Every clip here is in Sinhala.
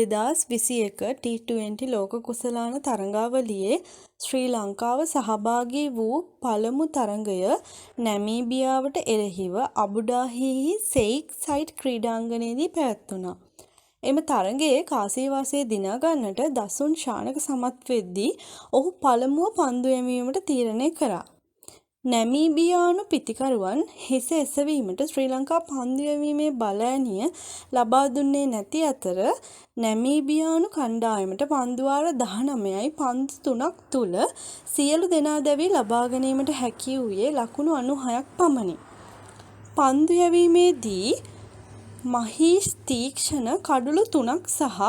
2021 T20 ලෝක කුසලාන තරඟාවලියේ ශ්‍රී ලංකාව සහභාගී වූ පළමු තරඟය නැමීබියාවට එරෙහිව අබුඩාබිහි සෙයික් සයිඩ් ක්‍රීඩාංගණයේදී පැවැත්වුණා. එම තරඟයේ කාසිවාසය දිනා ගන්නට දසුන් ශානක සමත් වෙද්දී ඔහු පළමුව පන්දු යැවීමට තීරණය කරා. නැමීබියානු පිතිකරුවන් හිස එසවීමට ශ්‍රී ලංකා පන්දු යැවීමේ බලෑනිය ලබා දුන්නේ නැති අතර නැමීබියානු කණ්ඩායමට පන්දුවාර 19යි පන්දු 3ක් තුළ සියලු දෙනා දැවී ලබා ගැනීමට හැකි වූයේ ලකුණු 96ක් පමණි. පන්දු යැවීමේදී මහීෂ් තීක්ෂණ කඩුළු 3ක් සහ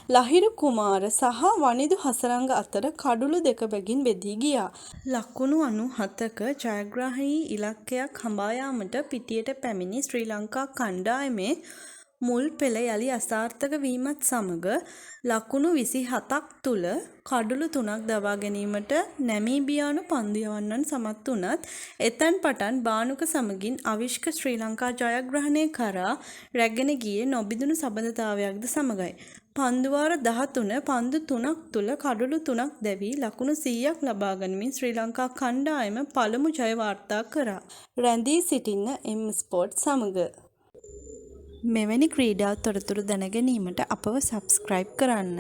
ලහිරු කුමාර සහ වනිදු හසරංග අතර කඩුළු 2 බැගින් බෙදී ගියා. ලකුණු 97ක ජයග්‍රාහී ඉලක්කයක් හඹා යාමට පිටියට පැමිණි ශ්‍රී ලංකා කණ්ඩායමේ මුල් පෙළ යළි අසාර්ථක වීමත් සමග ලකුණු 27ක් තුළ කඩුළු 3ක් දවා ගැනීමට නැමීබියානු පන්දු යවන්නන් සමත් වුණත් එතැන් පටන් බානුක සමගින් අවිෂ්ක ශ්‍රී ලංකා ජයග්‍රහණය කරා රැගෙන ගියේ නොබිඳුණු සබඳතාවයක්ද සමගයි. පන්දුවාර 13 පන්දු 3ක් තුළ කඩුළු 3ක් දැවී ලකුණු 100ක් ලබා ගනිමින් ශ්‍රී ලංකා කණ්ඩායම පළමු ජය වාර්තා කරා. රැඳී සිටින්න M-Sport සමග. මෙවැනි ක්‍රීඩා තොරතුරු දැන ගැනීමට අපව සබ්ස්ක්‍රයිබ් කරන්න.